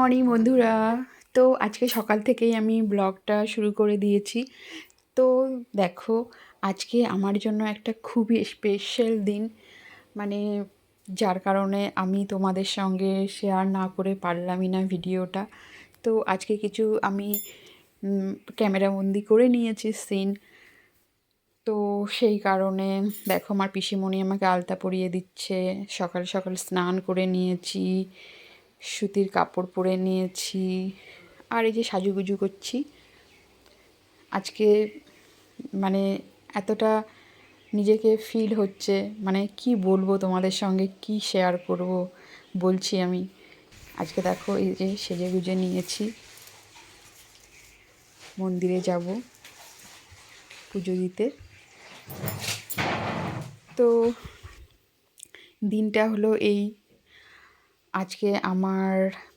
Morning বন্ধুরা। তো আজকে সকাল থেকেই আমি ব্লগটা শুরু করে দিয়েছি। তো দেখো, আজকে আমার জন্য একটা খুবই স্পেশাল দিন, মানে যার কারণে আমি তোমাদের সঙ্গে শেয়ার না করে পারলামই না ভিডিওটা। তো আজকে কিছু আমি ক্যামেরাবন্দি করে নিয়েছি সিন। তো সেই কারণে দেখো, আমার পিসিমণি আমাকে আলতা পরিয়ে দিচ্ছে। সকাল সকাল স্নান করে নিয়েছি, সুতির কাপড় পরে নিয়েছি, আর এই যে সাজুগুজু করছি আজকে। মানে এতটা নিজেকে ফিল হচ্ছে, মানে কি বলবো তোমাদের সঙ্গে, কি শেয়ার করব বলছি আমি। আজকে দেখো, এই যে সেজে গুজে নিয়েছি, মন্দিরে যাব পুজো দিতে। তো দিনটা হলো এই, আজকে আমার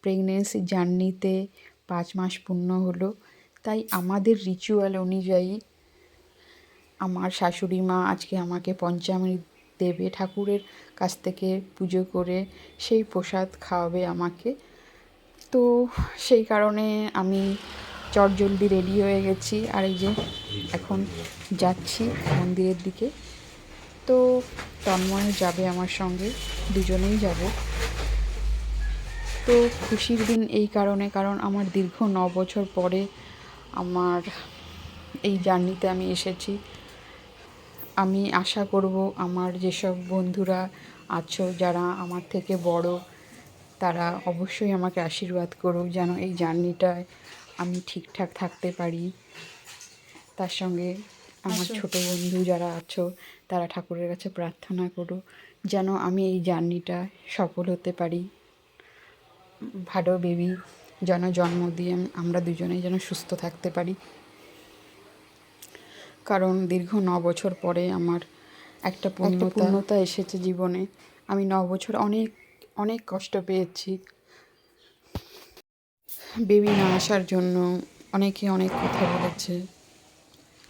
প্রেগনেন্সি জার্নিতে 5 মাস পূর্ণ হলো। তাই আমাদের রিচুয়াল অনুযায়ী আমার শাশুড়ি মা আজকে আমাকে পঞ্চামৃত দেবে, ঠাকুরের কাছ থেকে পুজো করে সেই প্রসাদ খাওয়াবে আমাকে। তো সেই কারণে আমি চটজলদি রেডি হয়ে গেছি, আর এই যে এখন যাচ্ছি মন্দিরের দিকে। তো তন্ময় যাবে আমার সঙ্গে, দুজনেই যাব। তো খুশির দিন এই কারণে, কারণ আমার দীর্ঘ 9 বছর পরে আমার এই জার্নিতে আমি এসেছি। আমি আশা করব আমার যেসব বন্ধুরা আছো, যারা আমার থেকে বড়, তারা অবশ্যই আমাকে আশীর্বাদ করুক যেন এই জার্নিটায় আমি ঠিকঠাক থাকতে পারি। তার সঙ্গে আমার ছোট বন্ধু যারা আছো, তারা ঠাকুরের কাছে প্রার্থনা করো যেন আমি এই জার্নিটা সফল হতে পারি। ভালো বেবি যেন জন্ম দিয়ে আমরা দুজনেই যেন সুস্থ থাকতে পারি। কারণ দীর্ঘ 9 বছর পরে আমার একটা পূর্ণতা এসেছে জীবনে। আমি 9 বছর অনেক অনেক কষ্ট পেয়েছি বেবি না আসার জন্য। অনেকে অনেক কথা বলেছে,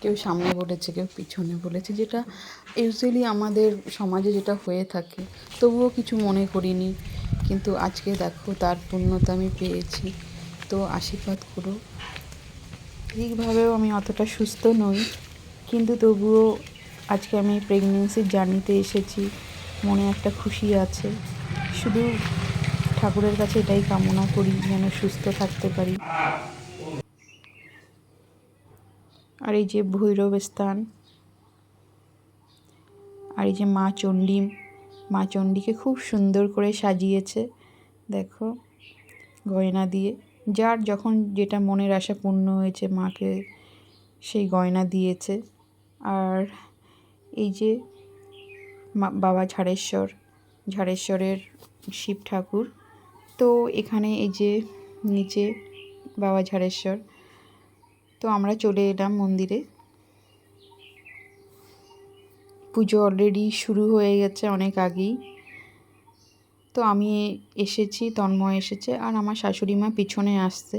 কেউ সামনে বলেছে, কেউ পিছনে বলেছে, যেটা ইউজুয়ালি আমাদের সমাজে যেটা হয়ে থাকে। তবুও কিছু মনে করিনি, কিন্তু আজকে দেখো তার পূর্ণতা আমি পেয়েছি। তো আশীর্বাদ করো। ঠিকভাবেও আমি অতটা সুস্থ নই, কিন্তু তবুও আজকে আমি প্রেগনেন্সির জার্নিতে এসেছি, মনে একটা খুশি আছে। শুধু ঠাকুরের কাছে এটাই কামনা করি যেন সুস্থ থাকতে পারি। আর এই যে ভৈরব স্থান, আর এই যে মা চণ্ডীকে খুব সুন্দর করে সাজিয়েছে দেখো, গয়না দিয়ে। যার যখন যেটা মনের আশা পূর্ণ হয়েছে, মাকে সেই গয়না দিয়েছে। আর এই যে বাবা ঝাড়েশ্বরের শিব ঠাকুর। তো এখানে এই যে নিচে বাবা ঝাড়েশ্বর। তো আমরা চলে এলাম মন্দিরে। পুজো অলরেডি শুরু হয়ে গেছে অনেক আগেই। তো আমি এসেছি, তন্ময় এসেছে, আর আমার শাশুড়ি মা পিছনে আসছে।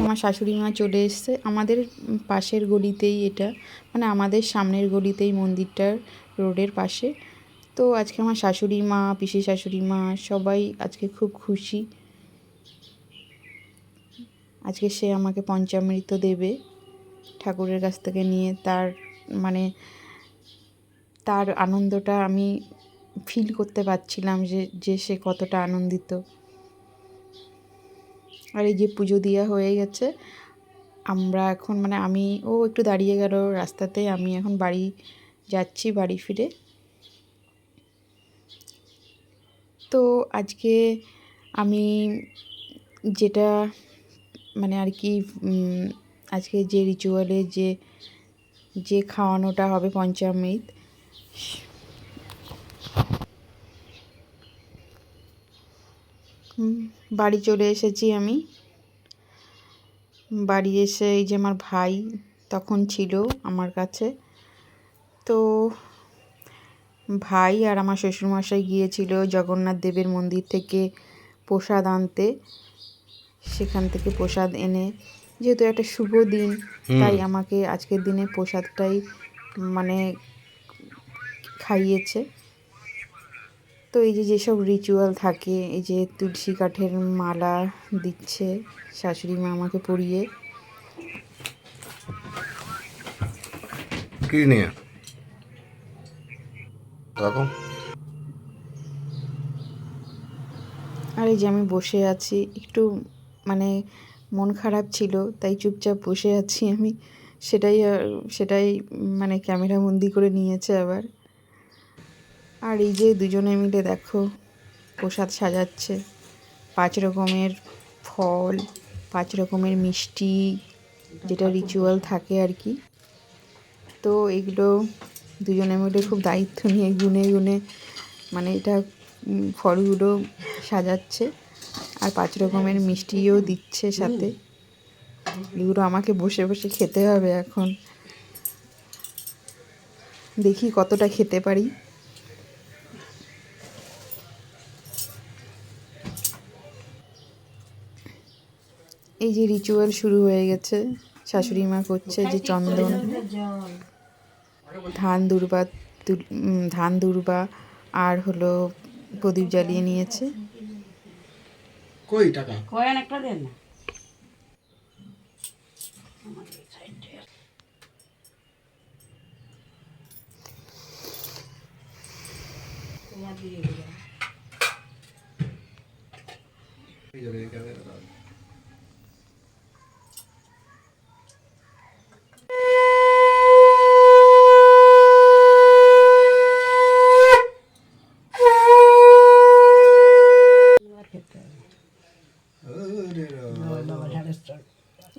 আমার শাশুড়ি মা চলে এসছে আমাদের পাশের গলিতেই, এটা মানে আমাদের সামনের গলিতেই মন্দিরটার, রোডের পাশে। তো আজকে আমার শাশুড়ি মা, পিসি শাশুড়ি মা সবাই আজকে খুব খুশি। আজকে সে আমাকে পঞ্চামৃত দেবে ঠাকুরের কাছ থেকে নিয়ে। মানে তার আনন্দটা আমি ফিল করতে পারছিলাম যে সে কতটা আনন্দিত। আর এই যে পুজো দেওয়া হয়ে গেছে, আমরা এখন ও একটু দাঁড়িয়ে গেল রাস্তাতে, আমি এখন বাড়ি যাচ্ছি, বাড়ি ফিরে। তো আজকে আমি যেটা আর কি, আজকে যে রিচুয়ালে যে খাওয়ানোটা হবে পঞ্চামৃত, বাড়ি চলে এসেছি আমি। বাড়ি এসে এই যে আমার ভাই তখন ছিল আমার কাছে। তো ভাই আর আমার শ্বশুরমশাই গিয়েছিল জগন্নাথ দেবের মন্দির থেকে প্রসাদ আনতে। সেখান থেকে প্রসাদ এনে যেহেতু একটা শুভ দিন, তাই আমাকে আজকের দিনে প্রসাদটাই মানে খাইয়েছে। তো এই যে যেসব রিচুয়াল থাকে, এই যে তুলসী কাঠের মালা দিচ্ছে শাশুড়ি মা আমাকে পরিয়ে। কি নিয়ে আর এই যে আমি বসে আছি, একটু মানে মন খারাপ ছিল, তাই চুপচাপ বসে আছি আমি। সেটাই মানে ক্যামেরা বন্দি করে নিয়েছে আবার। আর এই যে দুজনে মিলে দেখো প্রসাদ সাজাচ্ছে, 5 রকমের ফল, 5 রকমের মিষ্টি, যেটা রিচুয়াল থাকে আর কি। তো এগুলো দুজনে মিলে খুব দায়িত্ব নিয়ে গুনে গুনে মানে এটা ফলগুলো সাজাচ্ছে, আর 5 রকমের মিষ্টিও দিচ্ছে সাথে। এগুলো আমাকে বসে বসে খেতে হবে এখন, দেখি কতটা খেতে পারি। এই যে রিচুয়াল শুরু হয়ে গেছে, শাশুড়ি মা করছে যে চন্দন, ধান দুর্বা আর হলো প্রদীপ জ্বালিয়ে নিয়েছে। কই টাকা কয়েন একটা দেন না। তোমার দিয়ে দিলাম।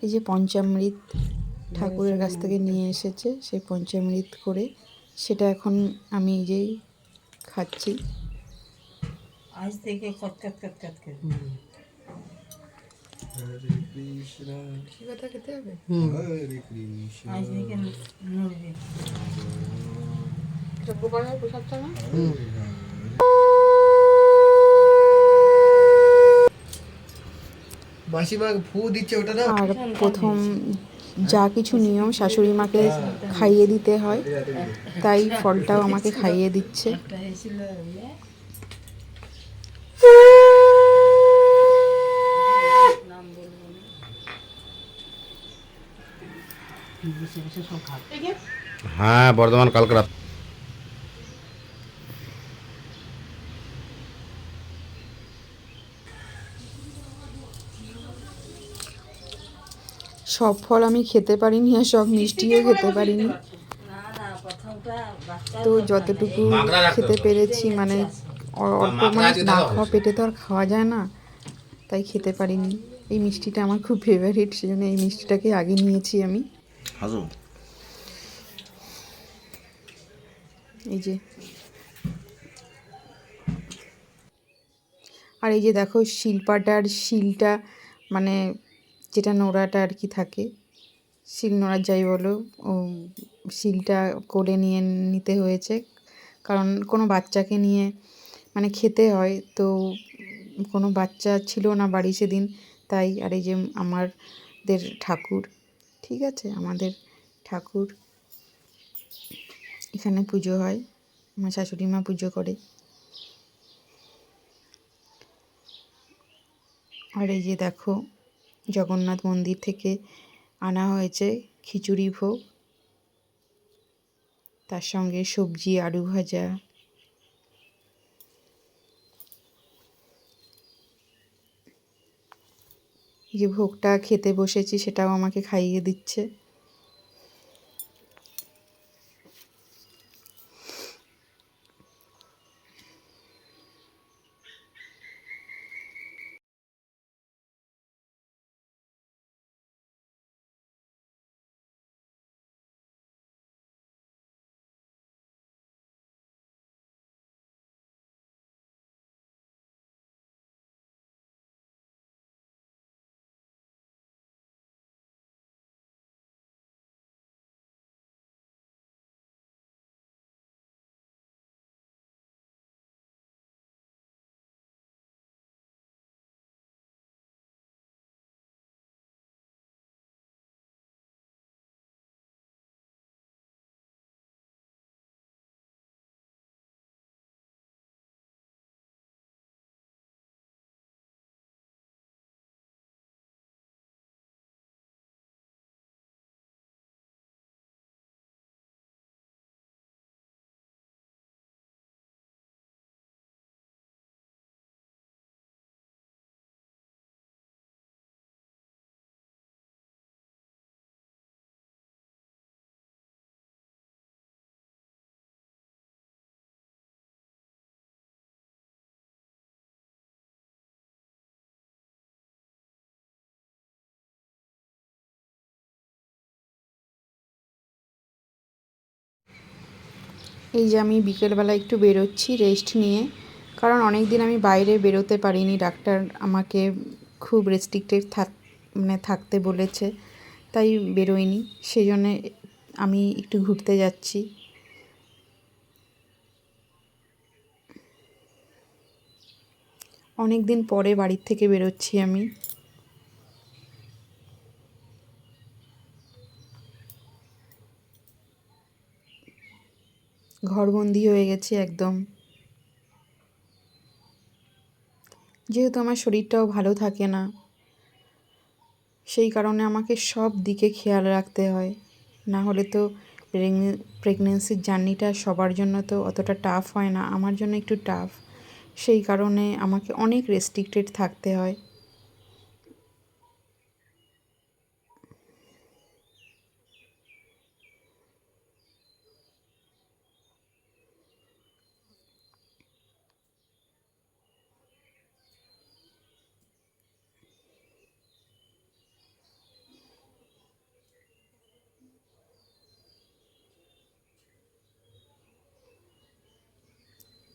এই যে পঞ্চামৃত ঠাকুরের কাছ থেকে নিয়ে এসেছে, সেই পঞ্চামৃত করে সেটা এখন আমি এই যে খাচ্ছি। আজ থেকে কটকাট কটকাট করে হরে কৃষ্ণ কি কথা খেতে হবে? হরে কৃষ্ণ আজ থেকে নড়বে। এটা গোপালের প্রসাদটা না? মাসিমা ফু দিচ্ছে ওটা না। আর প্রথম যা কিছু নিয়ম শাশুড়ি মাকে খাইয়ে দিতে হয়, তাই ফলটাও আমাকে খাইয়ে দিচ্ছে। একটা হয়েছিল নাম বলবো না। বসে বসে সব খাবে। হ্যাঁ বর্ধমান কালকে রাত সব ফল আমি খেতে পারিনি, আর সব মিষ্টিও খেতে পারিনি। না না প্রথমটা বাচ্চা তো যতটুকু খেতে পেরেছি, মানে অল্প, মানে না খাওয়া পেটে তো আর খাওয়া যায় না, তাই খেতে পারিনি। এই মিষ্টিটা আমার খুব ফেভারিট, সেজন্য এই মিষ্টিটাকে আগে নিয়েছি আমি। এই যে, আর এই যে দেখো শিলপাটার শিলটা, মানে যেটা নোড়াটা আর কি থাকে, শিল নোড়া যাই বলো, ও শিলটা করে নিয়ে নিতে হয়েছে, কারণ কোনো বাচ্চাকে নিয়ে মানে খেতে হয়, তো কোনো বাচ্চা ছিল না বাড়ি সেদিন, তাই। আর এই যে আমাদের ঠাকুর, ঠিক আছে, আমাদের ঠাকুর, এখানে পুজো হয়, আমার শাশুড়ি মা পুজো করে। আর এই যে দেখো জগন্নাথ মন্দির থেকে আনা হয়েছে খিচুড়ি ভোগ, তার সঙ্গে সবজি, আলু ভাজা। এই যে ভোগটা খেতে বসেছি, সেটাও আমাকে খাইয়ে দিচ্ছে। এই যে আমি বিকেলবেলা একটু বেরোচ্ছি রেস্ট নিয়ে, কারণ অনেক দিন আমি বাইরে বেরোতে পারিনি, ডাক্তার আমাকে খুব রেস্ট্রিক্টেড থাকতে বলেছে, তাই বেরোইনি। সেই জন্যে আমি একটু ঘুরতে যাচ্ছি। অনেক দিন পরে বাড়ির থেকে বেরোচ্ছি আমি। ঘরবন্দি হয়ে গেছি একদম। যেহেতু আমার শরীরটাও ভালো থাকে না, সেই কারণে আমাকে সব দিকে খেয়াল রাখতে হয়। না হলে তো প্রেগনেন্সির জার্নিটা সবার জন্য তো অতটা টাফ হয় না, আমার জন্য একটু টাফ। সেই কারণে আমাকে অনেক রেস্ট্রিক্টেড থাকতে হয়।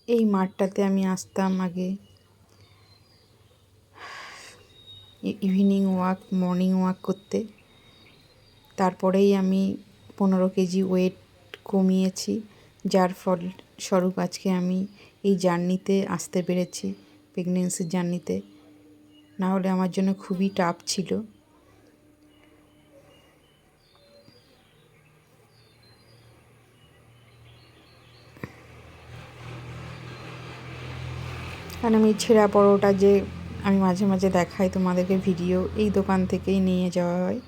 এই মাঠটাতে আমি আসতাম আগে ইভিনিং ওয়াক, মর্নিং ওয়াক করতে। তারপরেই আমি 15 কেজি ওয়েট কমিয়েছি, যার ফলস্বরূপ আজকে আমি এই জার্নিতে আসতে পেরেছি, প্রেগনেন্সির জার্নিতে। না হলে আমার জন্য খুবই টাফ ছিল। কারণ আমি ছেঁড়া পরোটা যে আমি মাঝে মাঝে দেখাই তোমাদেরকে ভিডিও, এই দোকান থেকেই নিয়ে যাওয়া হয়,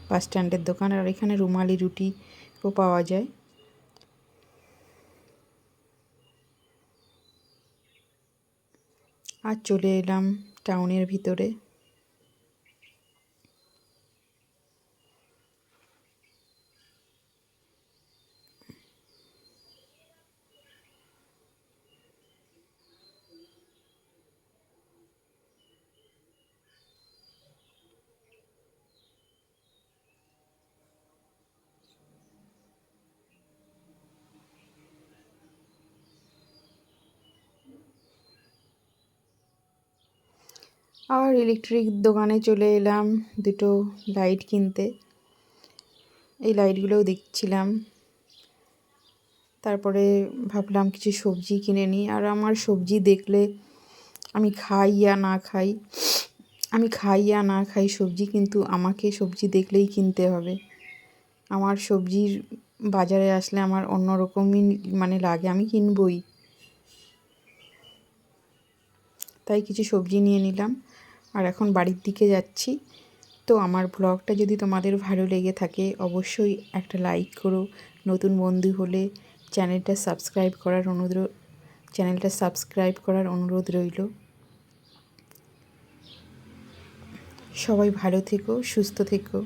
বাস স্ট্যান্ডের দোকান। আর এখানে রুমালি রুটিও পাওয়া যায়। আর চলে এলাম টাউনের ভিতরে। আর ইলেকট্রিক দোকানে চলে এলাম দুটো লাইট কিনতে। এই লাইটগুলোও দেখছিলাম। তারপরে ভাবলাম কিছু সবজি কিনে নিই। আর আমার সবজি দেখলে আমি খাই ইয়া না খাই সবজি, কিন্তু আমাকে সবজি দেখলেই কিনতে হবে। আমার সবজির বাজারে আসলে আমার অন্যরকমই লাগে, আমি কিনবই। তাই কিছু সবজি নিয়ে নিলাম, আর এখন বাড়ির দিকে যাচ্ছি। তো আমার ব্লগটা যদি তোমাদের ভালো লেগে থাকে অবশ্যই একটা লাইক করো। নতুন বন্ধু হলে চ্যানেলটা সাবস্ক্রাইব করার অনুরোধ রইল। সবাই ভালো থেকো, সুস্থ থেকো।